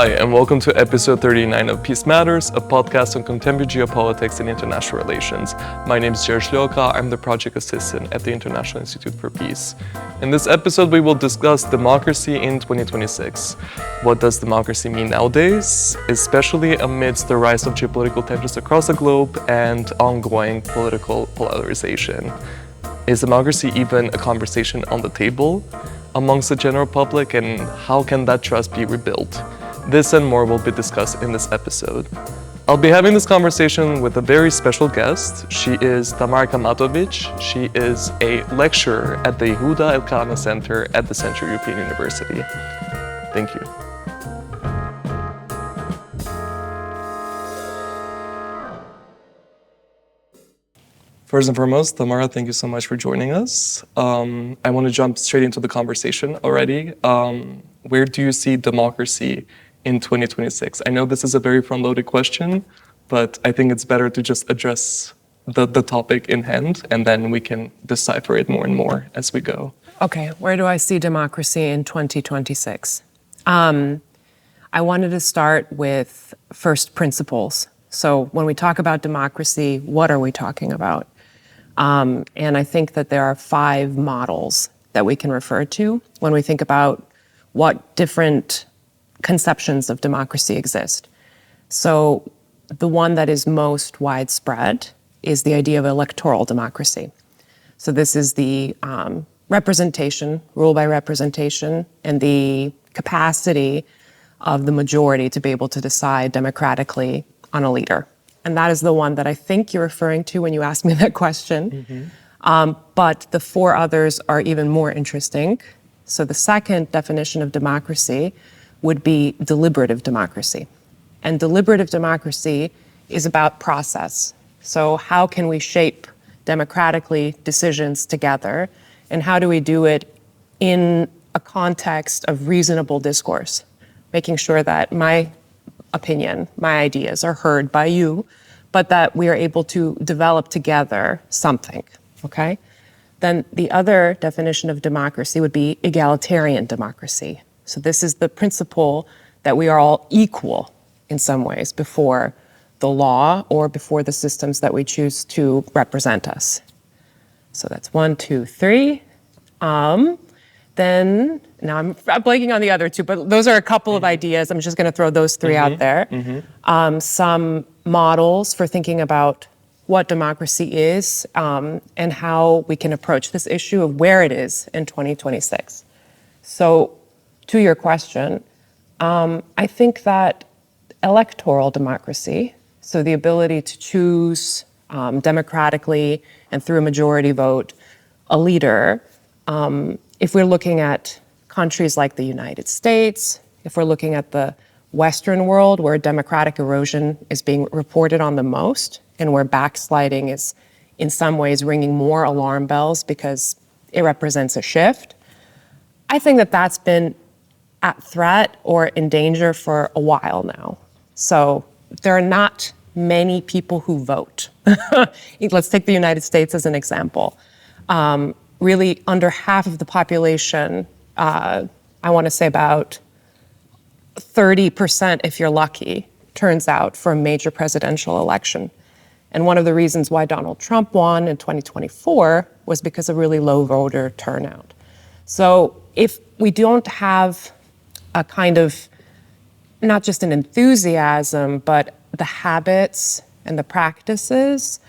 Hi, and welcome to episode 39 of Peace Matters, a podcast on contemporary geopolitics and international relations. My name is George Lyoka. I'm the project assistant at the International Institute for Peace. In this episode, we will discuss democracy in 2026. What does democracy mean nowadays, especially amidst the rise of geopolitical tensions across the globe and ongoing political polarization? Is democracy even a conversation on the table amongst the general public, and how can that trust be rebuilt? This and more will be discussed in this episode. I'll be having this conversation with a very special guest. She is Tamara Kamatovic. She is a lecturer at the Yehuda Elkana Center at the Central European University. Thank you. First and foremost, Tamara, thank you so much for joining us. I want to jump straight into the conversation already. Where do you see democracy in 2026? I know this is a very front-loaded question, but I think it's better to just address the topic in hand, and then we can decipher it more and more as we go. Okay, where do I see democracy in 2026? I wanted to start with first principles. So when we talk about democracy, what are we talking about? And I think that there are 5 models that we can refer to when we think about what different conceptions of democracy exist. So the one that is most widespread is the idea of electoral democracy. So this is the representation, rule by representation, and the capacity of the majority to be able to decide democratically on a leader. And that is the one that I think you're referring to when you asked me that question. But the 4 others are even more interesting. So the second definition of democracy would be deliberative democracy. And deliberative democracy is about process. So how can we shape democratically decisions together? And how do we do it in a context of reasonable discourse? Making sure that my opinion, my ideas are heard by you, but that we are able to develop together something, okay? Then the other definition of democracy would be egalitarian democracy. So this is the principle that we are all equal in some ways before the law or before the systems that we choose to represent us. So that's 1, 2, 3. Then, now I'm blanking on the other 2, but those are a couple of ideas. I'm just going to throw those 3 out there. Some models for thinking about what democracy is and how we can approach this issue of where it is in 2026. So to your question, I think that electoral democracy, so the ability to choose democratically and through a majority vote a leader, if we're looking at countries like the United States, if we're looking at the Western world where democratic erosion is being reported on the most and where backsliding is in some ways ringing more alarm bells because it represents a shift, I think that that's been at threat or in danger for a while now. So there are not many people who vote. Let's take the United States as an example. Really under half of the population, I want to say about 30%, if you're lucky, turns out for a major presidential election. And one of the reasons why Donald Trump won in 2024 was because of really low voter turnout. So if we don't have a kind of, not just an enthusiasm, but the habits and the practices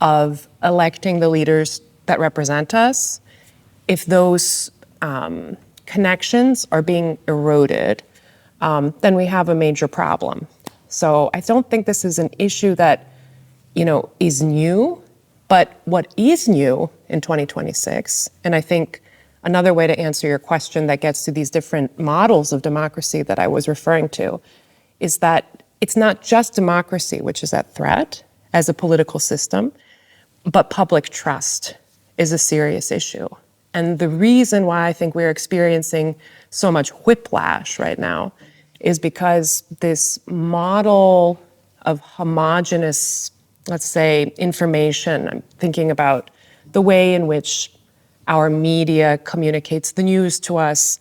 of electing the leaders that represent us, if those connections are being eroded, then we have a major problem. So I don't think this is an issue that, is new, but what is new in 2026, and I think another way to answer your question that gets to these different models of democracy that I was referring to is that it's not just democracy which is at threat as a political system, but public trust is a serious issue. And the reason why I think we're experiencing so much whiplash right now is because this model of homogeneous, let's say, information, I'm thinking about the way in which our media communicates the news to us,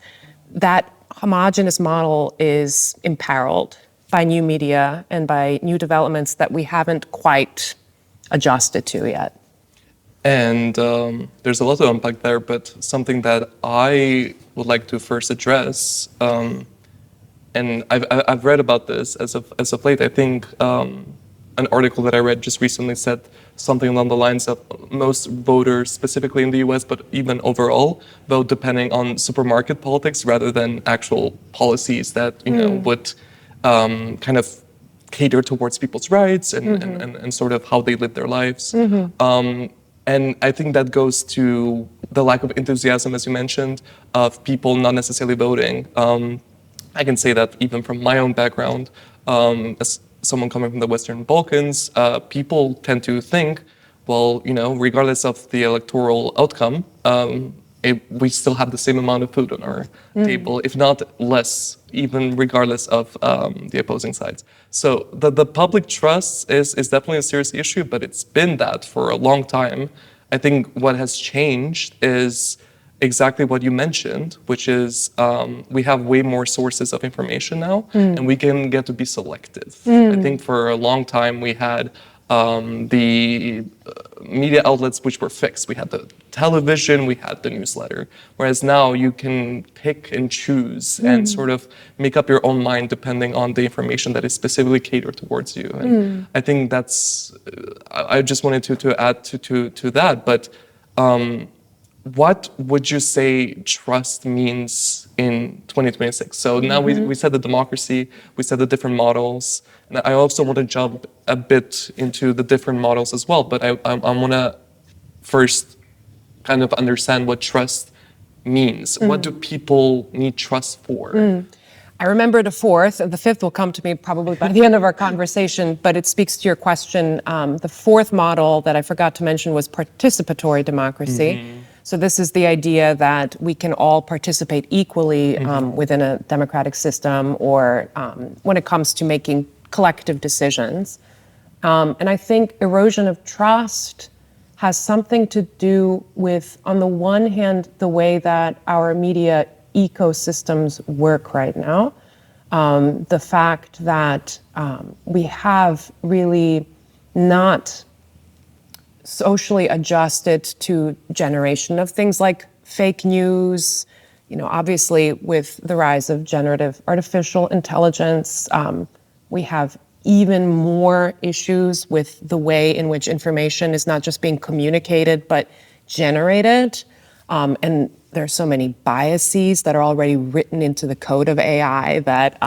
that homogenous model is imperiled by new media and by new developments that we haven't quite adjusted to yet. And there's a lot to unpack there, but something that I would like to first address, and I've read about this as of late. I think an article that I read just recently said something along the lines of most voters, specifically in the US, but even overall, vote depending on supermarket politics rather than actual policies that would kind of cater towards people's rights and sort of how they live their lives. And I think that goes to the lack of enthusiasm, as you mentioned, of people not necessarily voting. I can say that even from my own background, as someone coming from the Western Balkans, people tend to think, well, regardless of the electoral outcome, we still have the same amount of food on our table, if not less, even regardless of the opposing sides. So the public trust is definitely a serious issue, but it's been that for a long time. I think what has changed is exactly what you mentioned, which is we have way more sources of information now, and we can get to be selective. I think for a long time we had the media outlets which were fixed. We had the television, we had the newsletter, whereas now you can pick and choose and sort of make up your own mind depending on the information that is specifically catered towards you. And I think that's, I just wanted to add to that, but what would you say trust means in 2026? So now we said the democracy, we said the different models, and I also want to jump a bit into the different models as well, but I want to first kind of understand what trust means. What do people need trust for? I remembered a fourth, and the fifth will come to me probably by the end of our conversation, but it speaks to your question. The fourth model that I forgot to mention was participatory democracy. So this is the idea that we can all participate equally within a democratic system or when it comes to making collective decisions. And I think erosion of trust has something to do with, on the one hand, the way that our media ecosystems work right now. The fact that we have really not socially adjusted to generation of things like fake news. Obviously with the rise of generative artificial intelligence, we have even more issues with the way in which information is not just being communicated, but generated. And there are so many biases that are already written into the code of AI that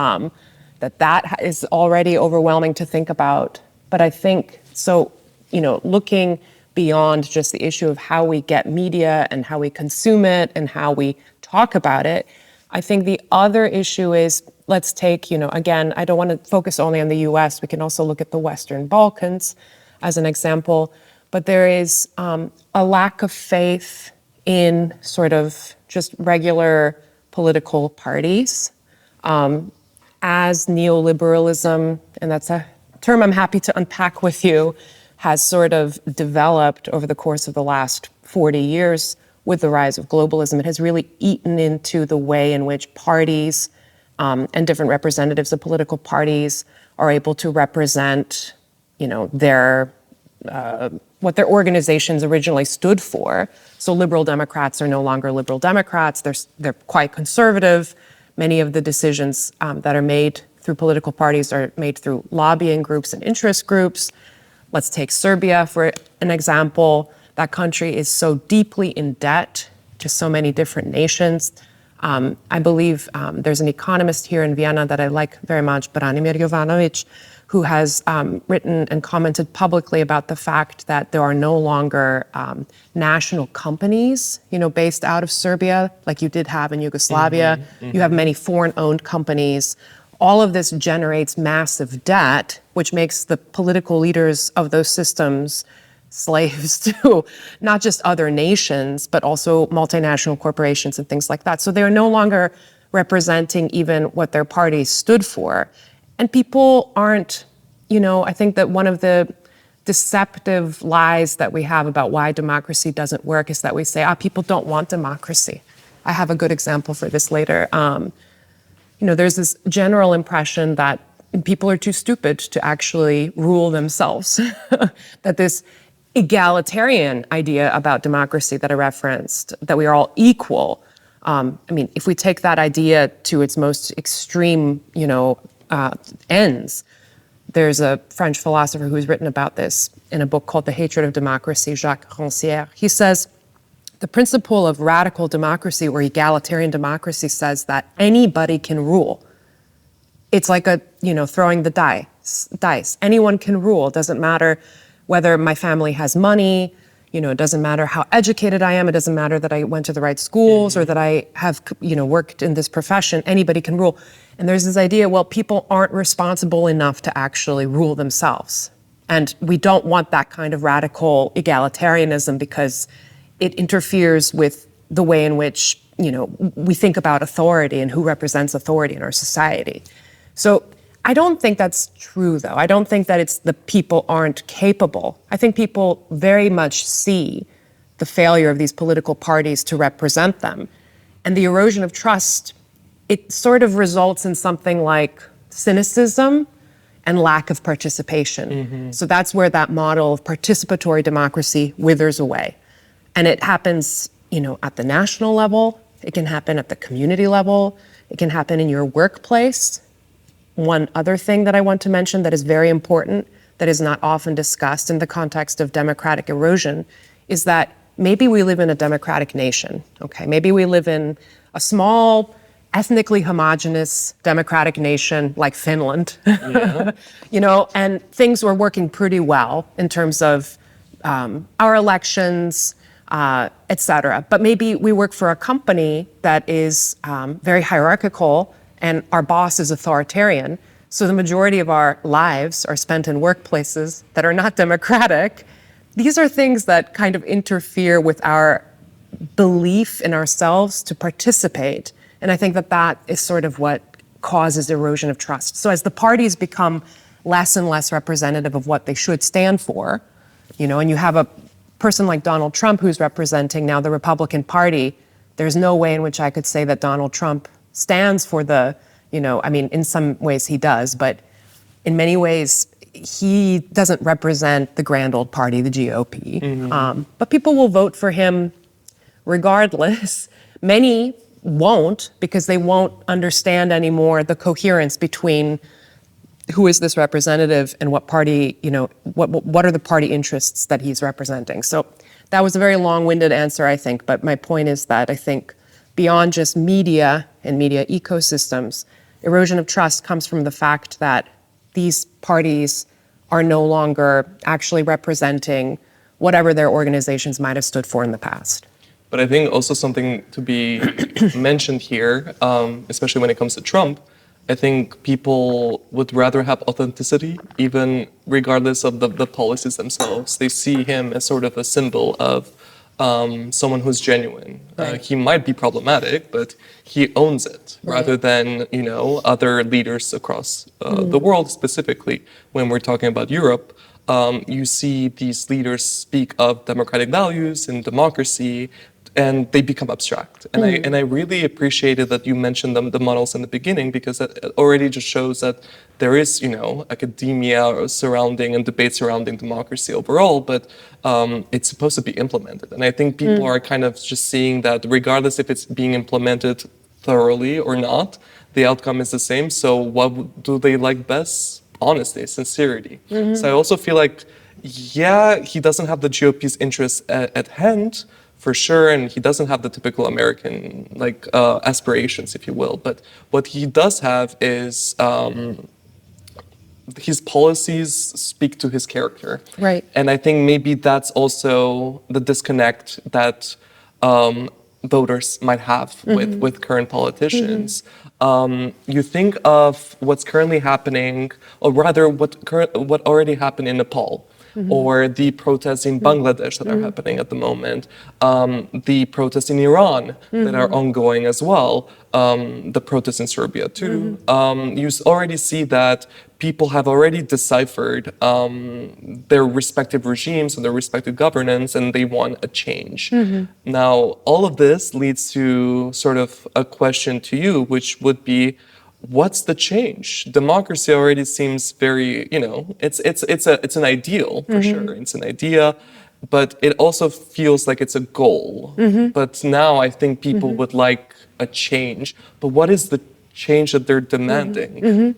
that is already overwhelming to think about. But I think, so, looking beyond just the issue of how we get media and how we consume it and how we talk about it, I think the other issue is, let's take, again, I don't want to focus only on the US, we can also look at the Western Balkans as an example, but there is a lack of faith in sort of just regular political parties. As neoliberalism, and that's a term I'm happy to unpack with you, has sort of developed over the course of the last 40 years with the rise of globalism, it has really eaten into the way in which parties and different representatives of political parties are able to represent, their what their organizations originally stood for. So liberal Democrats are no longer liberal Democrats. They're quite conservative. Many of the decisions that are made through political parties are made through lobbying groups and interest groups. Let's take Serbia for an example. That country is so deeply in debt to so many different nations. I believe there's an economist here in Vienna that I like very much, Branimir Jovanovic, who has written and commented publicly about the fact that there are no longer national companies, based out of Serbia, like you did have in Yugoslavia. You have many foreign-owned companies. All of this generates massive debt, which makes the political leaders of those systems slaves to not just other nations, but also multinational corporations and things like that. So they're no longer representing even what their parties stood for. And people aren't, I think that one of the deceptive lies that we have about why democracy doesn't work is that we say, people don't want democracy. I have a good example for this later. there's this general impression that people are too stupid to actually rule themselves. That this egalitarian idea about democracy that I referenced, that we are all equal. If we take that idea to its most extreme, ends, there's a French philosopher who's written about this in a book called The Hatred of Democracy, Jacques Rancière. He says, the principle of radical democracy or egalitarian democracy says that anybody can rule. It's like throwing the dice. Anyone can rule. It doesn't matter whether my family has money, it doesn't matter how educated I am, it doesn't matter that I went to the right schools or that I have, worked in this profession, anybody can rule. And there's this idea, well, people aren't responsible enough to actually rule themselves. And we don't want that kind of radical egalitarianism because it interferes with the way in which, we think about authority and who represents authority in our society. So I don't think that's true, though. I don't think that it's the people aren't capable. I think people very much see the failure of these political parties to represent them. And the erosion of trust, it sort of results in something like cynicism and lack of participation. Mm-hmm. So that's where that model of participatory democracy withers away. And it happens, at the national level, it can happen at the community level, it can happen in your workplace. One other thing that I want to mention that is very important, that is not often discussed in the context of democratic erosion, is that maybe we live in a democratic nation, okay? Maybe we live in a small, ethnically homogenous democratic nation like Finland, yeah. And things were working pretty well in terms of our elections, et cetera. But maybe we work for a company that is very hierarchical and our boss is authoritarian. So the majority of our lives are spent in workplaces that are not democratic. These are things that kind of interfere with our belief in ourselves to participate. And I think that is sort of what causes erosion of trust. So as the parties become less and less representative of what they should stand for, and you have a person like Donald Trump who's representing now the Republican Party, there's no way in which I could say that Donald Trump stands for in some ways he does, but in many ways he doesn't represent the grand old party, the GOP. Mm-hmm. But people will vote for him regardless. Many won't because they won't understand anymore the coherence between who is this representative and what party, what are the party interests that he's representing. So that was a very long-winded answer, I think, but my point is that I think beyond just media and media ecosystems, erosion of trust comes from the fact that these parties are no longer actually representing whatever their organizations might have stood for in the past. But I think also something to be mentioned here, especially when it comes to Trump, I think people would rather have authenticity, even regardless of the policies themselves. They see him as sort of a symbol of someone who's genuine. Right. He might be problematic, but he owns it, right, rather than other leaders across the world. Specifically, when we're talking about Europe, you see these leaders speak of democratic values and democracy, and they become abstract. And I really appreciated that you mentioned the models in the beginning, because it already just shows that there is, academia surrounding and debate surrounding democracy overall, but it's supposed to be implemented. And I think people are kind of just seeing that regardless if it's being implemented thoroughly or not, the outcome is the same. So what do they like best? Honesty, sincerity. Mm-hmm. So I also feel like, he doesn't have the GOP's interests at hand, for sure, and he doesn't have the typical American aspirations, if you will. But what he does have is his policies speak to his character. Right. And I think maybe that's also the disconnect that voters might have with current politicians. You think of what's currently happening, or rather what already happened in Nepal. Or the protests in Bangladesh that are happening at the moment, the protests in Iran that are ongoing as well, the protests in Serbia too. You already see that people have already deciphered their respective regimes and their respective governance, and they want a change. Now, all of this leads to sort of a question to you, which would be, what's the change? Democracy already seems very, it's an ideal for sure. It's an idea, but it also feels like it's a goal. But now I think people would like a change. But what is the change that they're demanding?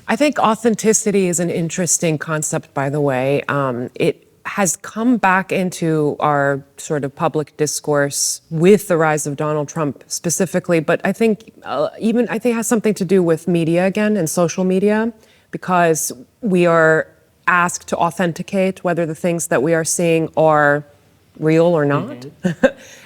I think authenticity is an interesting concept, by the way. It has come back into our sort of public discourse with the rise of Donald Trump specifically, but I think I think it has something to do with media again and social media, because we are asked to authenticate whether the things that we are seeing are real or not.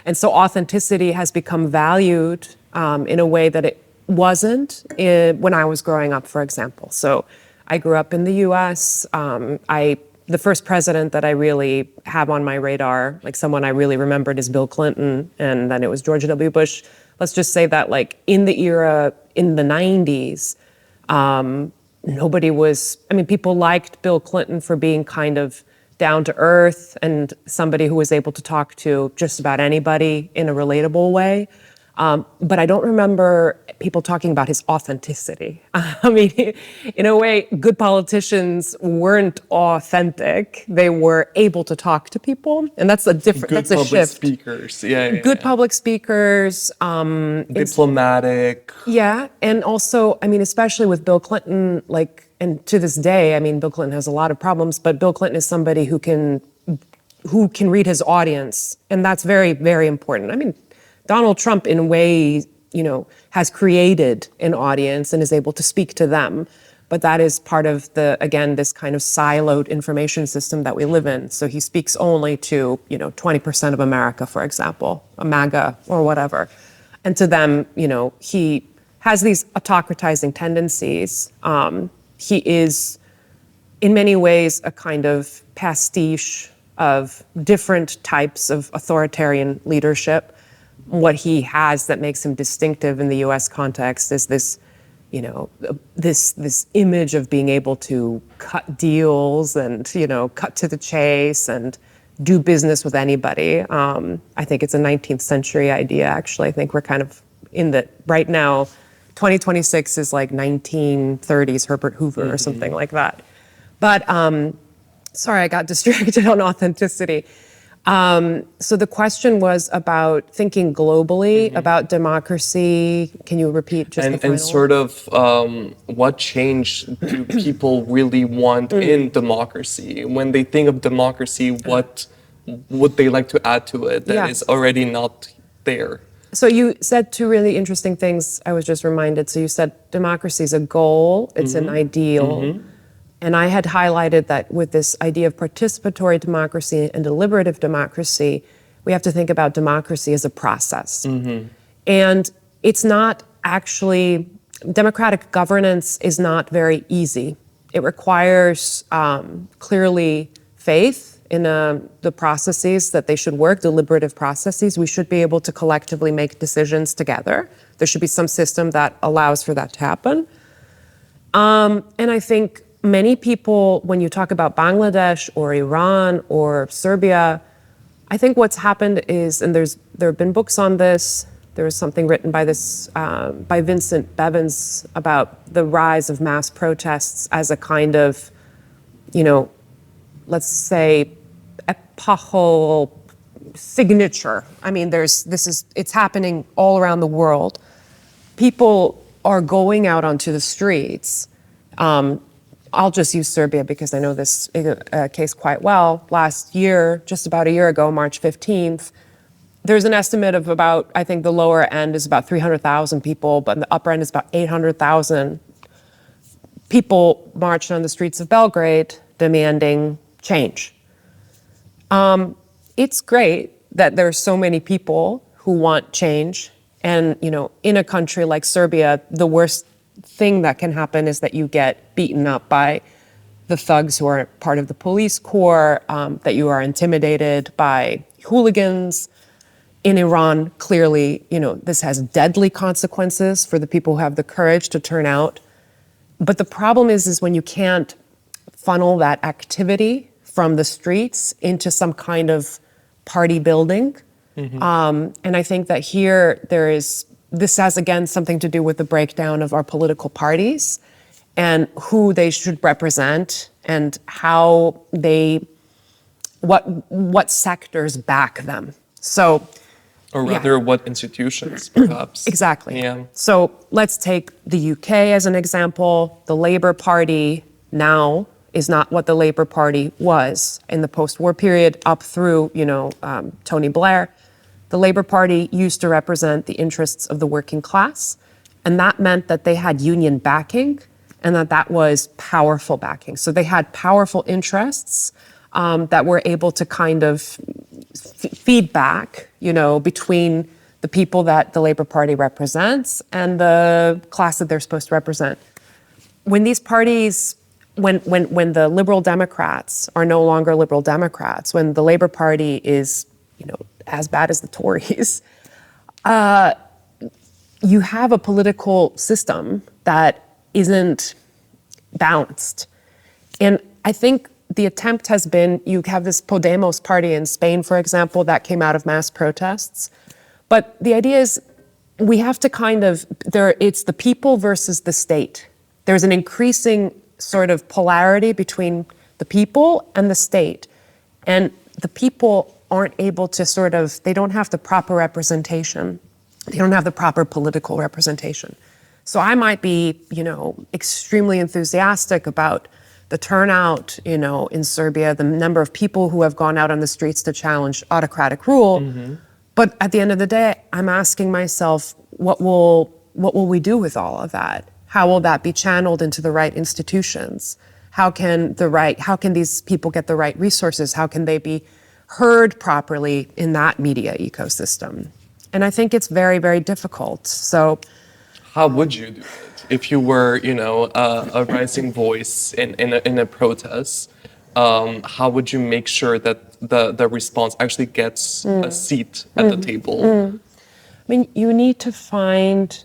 And so authenticity has become valued in a way that it wasn't when I was growing up, for example. So I grew up in the US. The first president that I really have on my radar, like someone I really remembered, is Bill Clinton, and then it was George W. Bush. Let's just say that like in the era, in the 90s, people liked Bill Clinton for being kind of down to earth and somebody who was able to talk to just about anybody in a relatable way. But I don't remember people talking about his authenticity. I mean, in a way, good politicians weren't authentic. They were able to talk to people, and that's a different. That's a shift. Good public speakers, Good public speakers. Diplomatic. Yeah, and also, I mean, especially with Bill Clinton, and to this day, I mean, Bill Clinton has a lot of problems, but Bill Clinton is somebody who can read his audience, and that's very, very important. I mean, Donald Trump, in a way, has created an audience and is able to speak to them. But that is part of this kind of siloed information system that we live in. So he speaks only to, 20% of America, for example, a MAGA or whatever. And to them, he has these autocratizing tendencies. He is, in many ways, a kind of pastiche of different types of authoritarian leadership. What he has that makes him distinctive in the U.S. context is this, this image of being able to cut deals and, cut to the chase and do business with anybody. I think it's a 19th century idea, actually. I think we're kind of right now, 2026 is like 1930s Herbert Hoover or something like that. But, sorry, I got distracted on authenticity. So the question was about thinking globally about democracy. Can you repeat just the final? And sort of what change do people really want in democracy? When they think of democracy, what would they like to add to it that is already not there? So you said two really interesting things. I was just reminded. So you said democracy is a goal. It's an ideal. And I had highlighted that with this idea of participatory democracy and deliberative democracy, we have to think about democracy as a process. And it's not actually, democratic governance is not very easy. It requires clearly faith in the processes that they should work, deliberative processes. We should be able to collectively make decisions together. There should be some system that allows for that to happen. And I think many people, when you talk about Bangladesh or Iran or Serbia, I think what's happened is, and there have been books on this. There was something written by Vincent Bevins about the rise of mass protests as a kind of, let's say, epochal signature. I mean, it's happening all around the world. People are going out onto the streets. I'll just use Serbia because I know this case quite well. Last year, just about a year ago, March 15th, there's an estimate of about, I think the lower end is about 300,000 people, but the upper end is about 800,000. People marched on the streets of Belgrade demanding change. It's great that there's so many people who want change. And, in a country like Serbia, the worst thing that can happen is that you get beaten up by the thugs who are part of the police corps, that you are intimidated by hooligans. In Iran, clearly, this has deadly consequences for the people who have the courage to turn out. But the problem is when you can't funnel that activity from the streets into some kind of party building. And I think that here there is this has, again, something to do with the breakdown of our political parties and who they should represent and how what sectors back them. So, Or rather, what institutions, perhaps. exactly. Yeah. So let's take the UK as an example. The Labour Party now is not what the Labour Party was in the post-war period up through, Tony Blair. The Labour Party used to represent the interests of the working class, and that meant that they had union backing and that was powerful backing. So they had powerful interests that were able to kind of feedback, between the people that the Labour Party represents and the class that they're supposed to represent. When these parties, when the Liberal Democrats are no longer Liberal Democrats, when the Labour Party is, as bad as the Tories, you have a political system that isn't balanced. And I think the attempt has been, you have this Podemos party in Spain, for example, that came out of mass protests. But the idea is we have to it's the people versus the state. There's an increasing sort of polarity between the people and the state. And the people aren't able to they don't have the proper representation. They don't have the proper political representation. So I might be, extremely enthusiastic about the turnout, in Serbia, the number of people who have gone out on the streets to challenge autocratic rule. Mm-hmm. But at the end of the day, I'm asking myself, what will we do with all of that? How will that be channeled into the right institutions? How can these people get the right resources? How can they be heard properly in that media ecosystem? And I think it's very, very difficult. So, how would you do it if you were, a rising voice in a protest? How would you make sure that the response actually gets a seat at the table? I mean, you need to find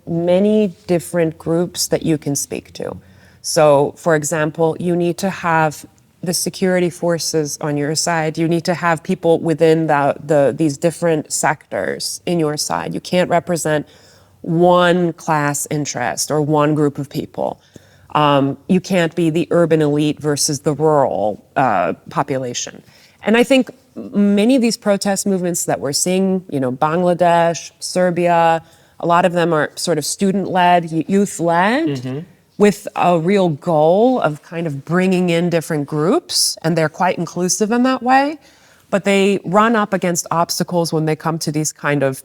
many different groups that you can speak to. So, for example, you need to have the security forces on your side. You need to have people within these different sectors in your side. You can't represent one class interest or one group of people. You can't be the urban elite versus the rural population. And I think many of these protest movements that we're seeing, Bangladesh, Serbia, a lot of them are sort of student-led, youth-led, mm-hmm. with a real goal of kind of bringing in different groups, and they're quite inclusive in that way. But they run up against obstacles when they come to these kind of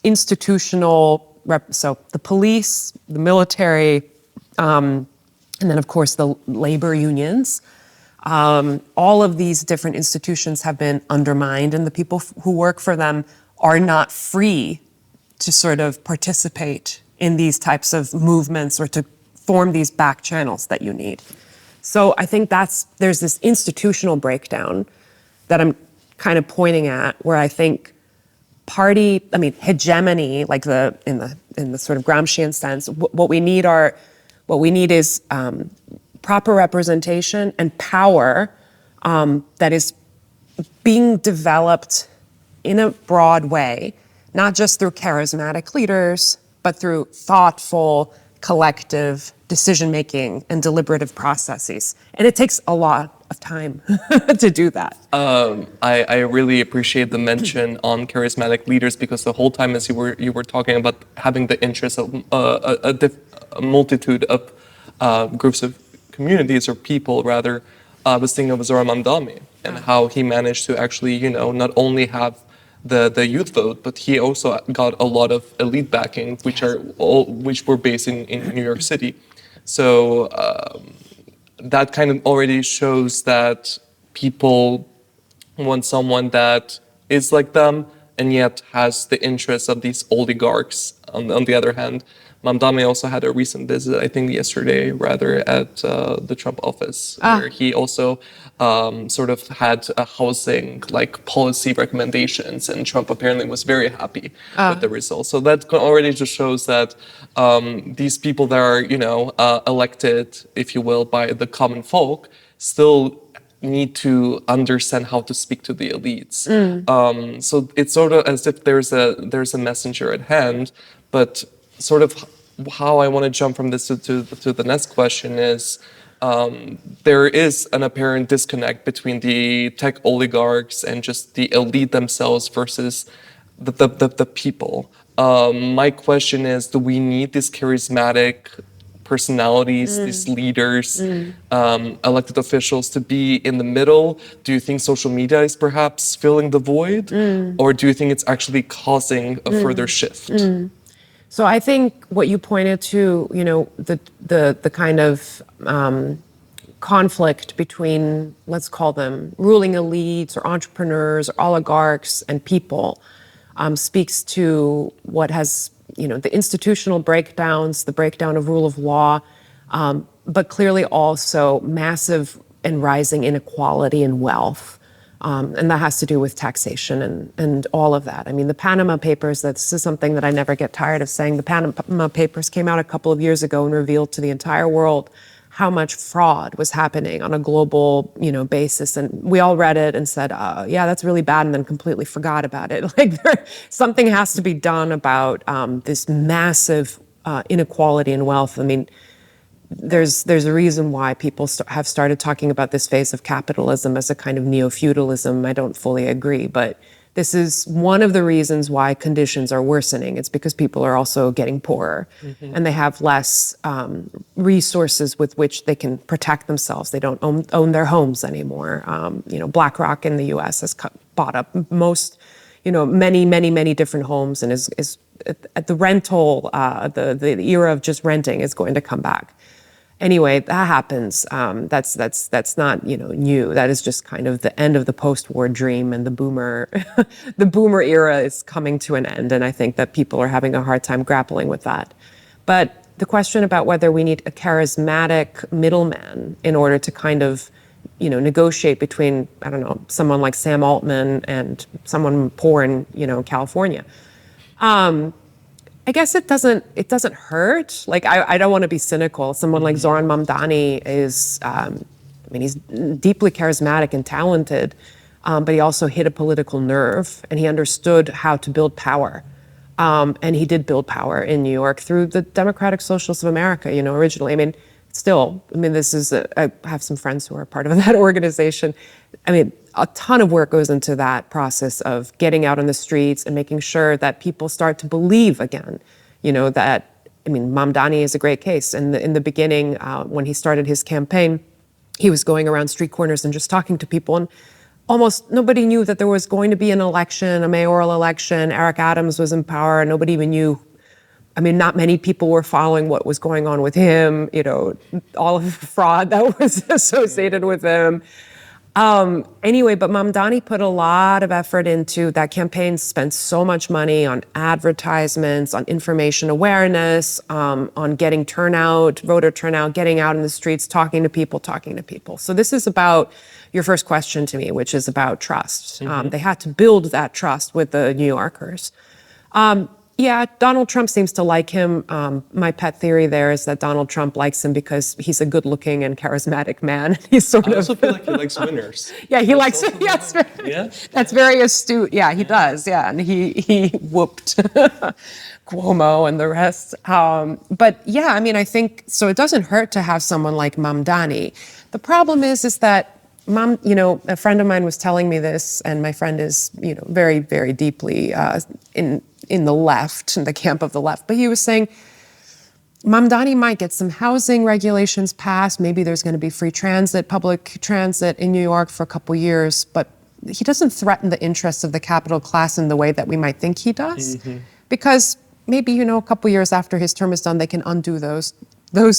institutional, so the police, the military, and then, of course, the labor unions. All of these different institutions have been undermined, and the people who work for them are not free to sort of participate in these types of movements or to form these back channels that you need. So I think there's this institutional breakdown that I'm kind of pointing at, where I think hegemony, like in the sort of Gramscian sense, what we need is proper representation and power that is being developed in a broad way, not just through charismatic leaders, but through thoughtful, collective decision-making and deliberative processes. And it takes a lot of time to do that. I really appreciate the mention on charismatic leaders, because the whole time as you were talking about having the interest of a multitude of groups of communities or people, rather, I was thinking of Zoran Mamdani and how he managed to actually, not only have the youth vote, but he also got a lot of elite backing, which were based in New York City. So that kind of already shows that people want someone that is like them and yet has the interests of these oligarchs. On the other hand, Mamdani also had a recent visit, I think yesterday, rather, at the Trump office, where he also sort of had a housing policy recommendations, and Trump apparently was very happy with the results. So that already just shows that these people that are, elected, if you will, by the common folk, still need to understand how to speak to the elites. So it's sort of as if there's a messenger at hand, but sort of how I want to jump from this to the next question is, there is an apparent disconnect between the tech oligarchs and just the elite themselves versus the people. My question is, do we need these charismatic personalities, these leaders, elected officials to be in the middle? Do you think social media is perhaps filling the void? Or do you think it's actually causing a further shift? So I think what you pointed to, the kind of conflict between, let's call them ruling elites or entrepreneurs or oligarchs and people, speaks to what has, the institutional breakdowns, the breakdown of rule of law, but clearly also massive and rising inequality and wealth. And that has to do with taxation and all of that. I mean, the Panama Papers, this is something that I never get tired of saying. The Panama Papers came out a couple of years ago and revealed to the entire world how much fraud was happening on a global, basis. And we all read it and said, yeah, that's really bad, and then completely forgot about it. Something has to be done about this massive inequality in wealth. I mean, there's a reason why people have started talking about this phase of capitalism as a kind of neo-feudalism. I don't fully agree, but this is one of the reasons why conditions are worsening. It's because people are also getting poorer, and they have less resources with which they can protect themselves. They don't own their homes anymore. BlackRock in the U.S. has bought up most, many different homes, and is at the rental, the era of just renting is going to come back. Anyway, that happens. That's not new. That is just kind of the end of the post-war dream, and the boomer era is coming to an end. And I think that people are having a hard time grappling with that. But the question about whether we need a charismatic middleman in order to kind of negotiate between, I don't know, someone like Sam Altman and someone poor in California. I guess it doesn't hurt. I don't want to be cynical. Someone like Zoran Mamdani is, he's deeply charismatic and talented, but he also hit a political nerve, and he understood how to build power. And he did build power in New York through the Democratic Socialists of America, originally. I have some friends who are part of that organization. A ton of work goes into that process of getting out on the streets and making sure that people start to believe again, Mamdani is a great case. And in the beginning, when he started his campaign, he was going around street corners and just talking to people, and almost nobody knew that there was going to be an election, a mayoral election. Eric Adams was in power, and nobody even knew. Not many people were following what was going on with him, all of the fraud that was associated with him. Anyway, but Mamdani put a lot of effort into that campaign, spent so much money on advertisements, on information awareness, on getting turnout, voter turnout, getting out in the streets, talking to people. So this is about your first question to me, which is about trust. They had to build that trust with the New Yorkers. Yeah, Donald Trump seems to like him. My pet theory there is that Donald Trump likes him because he's a good-looking and charismatic man. He's I also feel like he likes winners. Yeah, he likes it. Yes, yeah, that's very astute. Yeah, he does. Yeah, and he whooped Cuomo and the rest. But yeah, I think so. It doesn't hurt to have someone like Mamdani. The problem is that a friend of mine was telling me this, and my friend is very, very deeply in the left, in the camp of the left. But he was saying Mamdani might get some housing regulations passed. Maybe there's going to be free transit, public transit in New York for a couple years. But he doesn't threaten the interests of the capital class in the way that we might think he does. Because maybe, a couple years after his term is done, they can undo those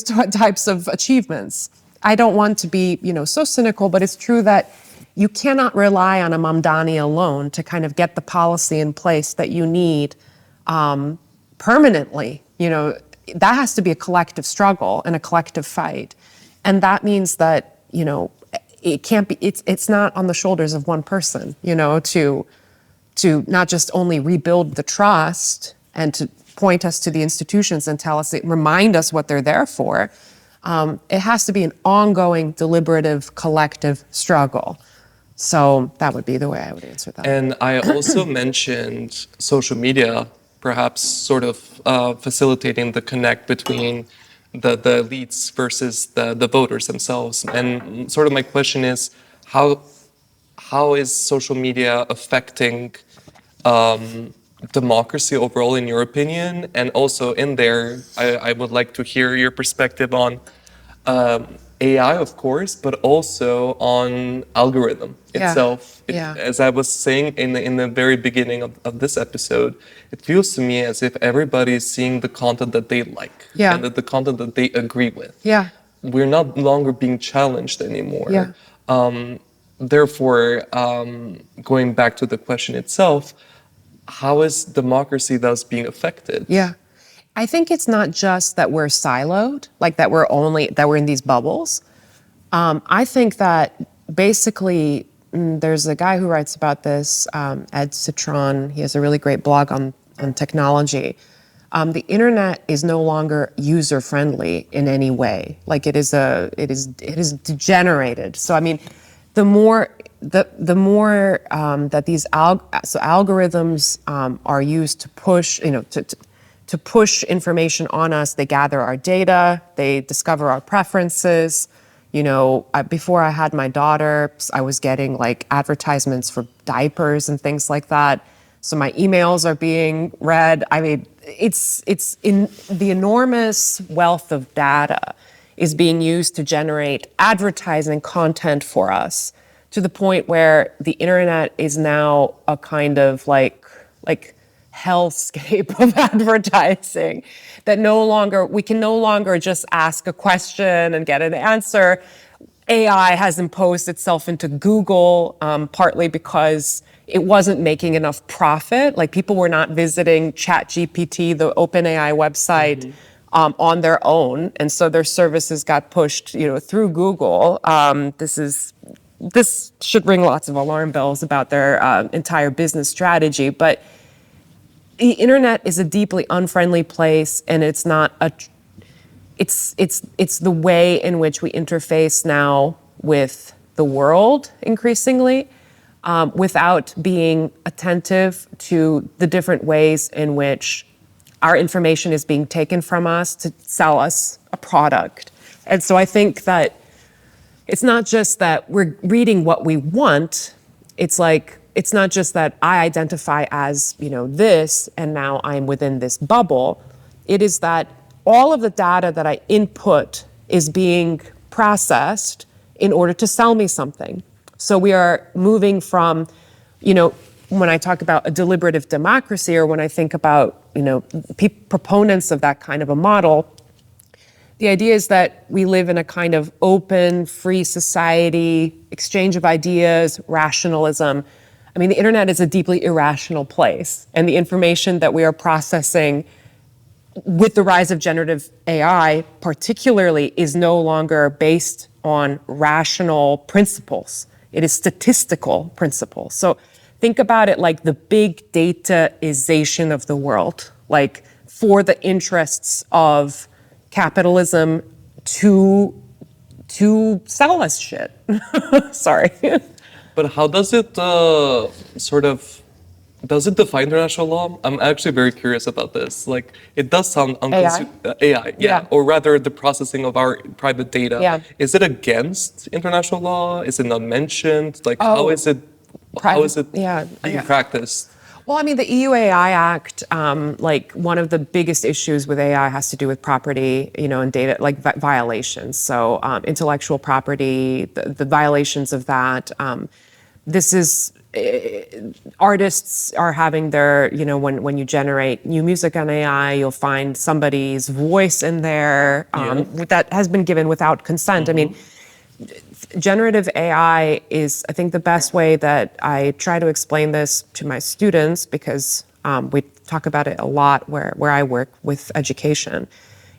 types of achievements. I don't want to be, so cynical, but it's true that you cannot rely on a Mamdani alone to kind of get the policy in place that you need permanently. That has to be a collective struggle and a collective fight. And that means that, it can't be, it's not on the shoulders of one person, to not just only rebuild the trust and to point us to the institutions and remind us what they're there for, It has to be an ongoing, deliberative, collective struggle. So that would be the way I would answer that. And I also mentioned social media, perhaps sort of facilitating the connect between the elites versus the voters themselves. And sort of my question is, how is social media affecting democracy overall, in your opinion? And also in there, I would like to hear your perspective on AI, of course, but also on algorithm itself. Yeah. As I was saying in the very beginning of this episode, it feels to me as if everybody is seeing the content that they like and the content that they agree with. Yeah. We're not longer being challenged anymore. Yeah. Therefore, going back to the question itself, how is democracy thus being affected? Yeah. I think it's not just that we're siloed, like that we're in these bubbles. I think that basically there's a guy who writes about this, Ed Citron. He has a really great blog on technology. The internet is no longer user friendly in any way. Like it is degenerated. So I mean, the more that these algorithms are used to push, to push information on us. They gather our data, they discover our preferences. Before I had my daughter, I was getting like advertisements for diapers and things like that. So my emails are being read. I mean, it's in the enormous wealth of data is being used to generate advertising content for us, to the point where the internet is now a kind of like hellscape of advertising that we can no longer just ask a question and get an answer. AI has imposed itself into Google, partly because it wasn't making enough profit. Like people were not visiting ChatGPT, the OpenAI website, on their own, and so their services got pushed, through Google. This should ring lots of alarm bells about their entire business strategy, but the internet is a deeply unfriendly place, and it's not it's the way in which we interface now with the world increasingly, without being attentive to the different ways in which our information is being taken from us to sell us a product. And so I think that it's not just that we're reading what we want. It's not just that I identify as, this, and now I'm within this bubble. It is that all of the data that I input is being processed in order to sell me something. So we are moving from, when I talk about a deliberative democracy, or when I think about, proponents of that kind of a model, the idea is that we live in a kind of open, free society, exchange of ideas, rationalism. I mean, the internet is a deeply irrational place, and the information that we are processing with the rise of generative AI particularly is no longer based on rational principles. It is statistical principles. So think about it like the big dataization of the world, like for the interests of capitalism to sell us shit. Sorry. But how does it does it defy international law? I'm actually very curious about this. Like, it does sound AI, Yeah. or rather the processing of our private data. Yeah. Is it against international law? Is it not mentioned? Like, how is it being practiced? Well, I mean, the EU AI Act, one of the biggest issues with AI has to do with property, and data, like violations. So intellectual property, the violations of that. This is, artists are having their, when you generate new music on AI, you'll find somebody's voice in there that has been given without consent. I mean, generative AI is, I think, the best way that I try to explain this to my students, because we talk about it a lot where I work with education,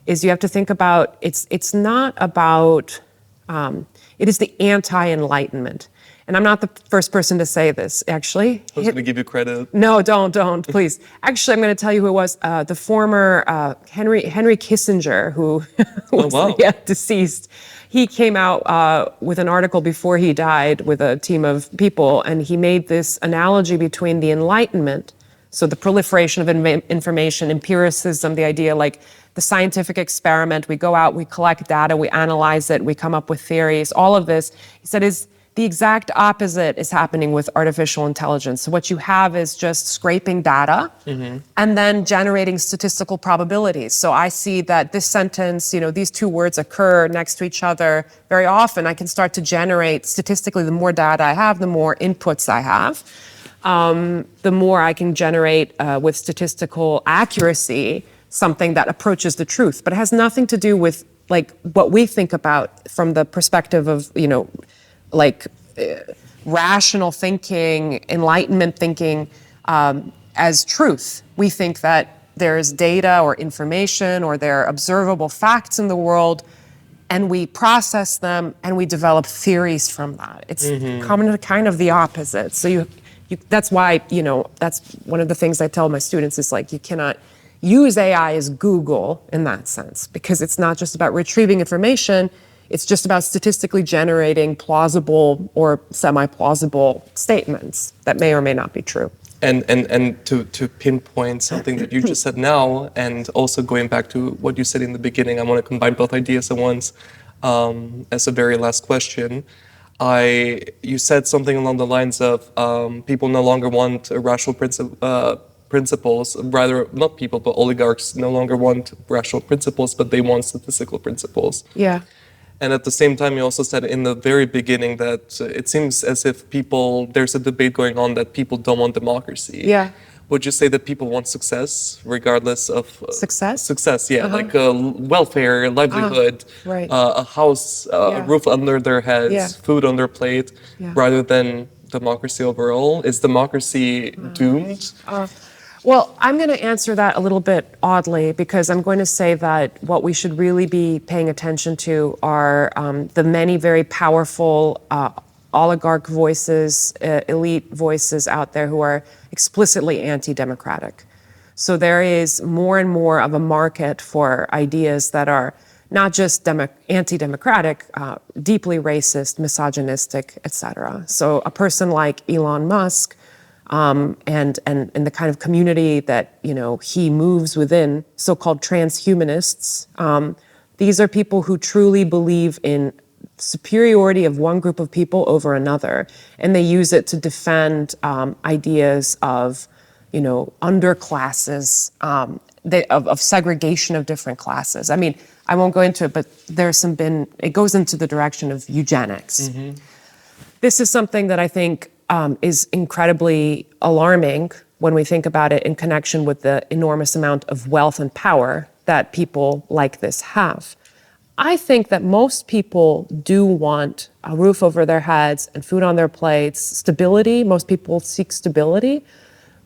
is you have to think about, it's not about, it is the anti-enlightenment. and I'm not the first person to say this, actually. I was going to give you credit. No, don't, please. Actually, I'm going to tell you who it was. The former Henry Kissinger, who was deceased. He came out with an article before he died with a team of people, and he made this analogy between the Enlightenment, so the proliferation of information, empiricism, the idea like the scientific experiment, we go out, we collect data, we analyze it, we come up with theories, all of this, he said, is the exact opposite is happening with artificial intelligence. So what you have is just scraping data and then generating statistical probabilities. So I see that this sentence, these two words occur next to each other very often. I can start to generate statistically, the more data I have, the more inputs I have, the more I can generate with statistical accuracy something that approaches the truth. But it has nothing to do with like what we think about from the perspective of, rational thinking, Enlightenment thinking as truth. We think that there is data or information or there are observable facts in the world, and we process them and we develop theories from that. It's kind of the opposite. So that's why, that's one of the things I tell my students is like, you cannot use AI as Google in that sense, because it's not just about retrieving information, it's just about statistically generating plausible or semi-plausible statements that may or may not be true. And to pinpoint something that you just said now, and also going back to what you said in the beginning, I want to combine both ideas at once as a very last question. You said something along the lines of people no longer want rational principles, rather not people, but oligarchs no longer want rational principles, but they want statistical principles. Yeah. And at the same time, you also said in the very beginning that it seems as if there's a debate going on that people don't want democracy. Yeah. Would you say that people want success, regardless of... Success? Success, yeah, like welfare, livelihood, right. A house, a roof under their heads, food on their plate, rather than democracy overall? Is democracy doomed? Well, I'm going to answer that a little bit oddly, because I'm going to say that what we should really be paying attention to are the many very powerful oligarch voices, elite voices out there who are explicitly anti-democratic. So there is more and more of a market for ideas that are not just anti-democratic, deeply racist, misogynistic, etc. So a person like Elon Musk, and the kind of community that he moves within, so-called transhumanists. These are people who truly believe in superiority of one group of people over another, and they use it to defend ideas of underclasses, of segregation of different classes. I mean, I won't go into it, but it goes into the direction of eugenics. This is something that I think is incredibly alarming when we think about it in connection with the enormous amount of wealth and power that people like this have. I think that most people do want a roof over their heads and food on their plates, stability. Most people seek stability.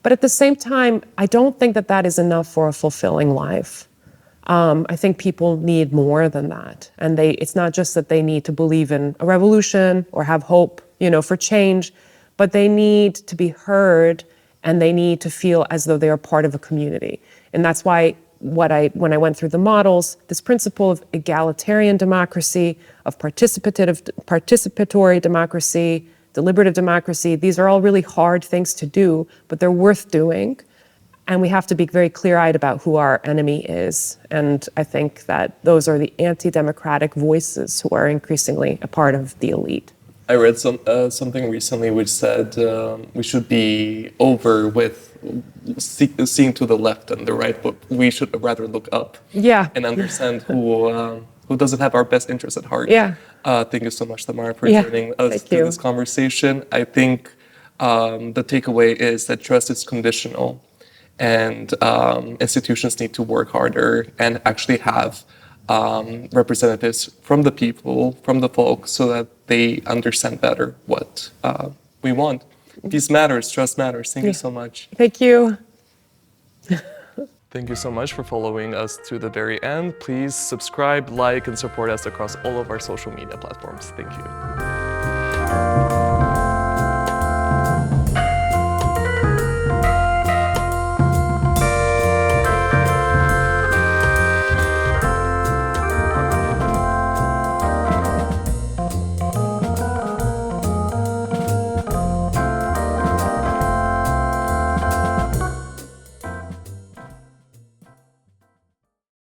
But at the same time, I don't think that that is enough for a fulfilling life. I think people need more than that. And it's not just that they need to believe in a revolution or have hope, for change, but they need to be heard and they need to feel as though they are part of a community. And that's why when I went through the models, this principle of egalitarian democracy, of participatory democracy, deliberative democracy, these are all really hard things to do, but they're worth doing. And we have to be very clear-eyed about who our enemy is. And I think that those are the anti-democratic voices who are increasingly a part of the elite. I read something recently which said we should be over with seeing to the left and the right, but we should rather look up and understand who doesn't have our best interests at heart. Thank you so much, Tamara, for joining us through this conversation. I think the takeaway is that trust is conditional, and institutions need to work harder and actually have representatives from the people, from the folk, so that they understand better what we want. Peace matters, trust matters. Thank you so much. Thank you. Thank you so much for following us to the very end. Please subscribe, like, and support us across all of our social media platforms. Thank you.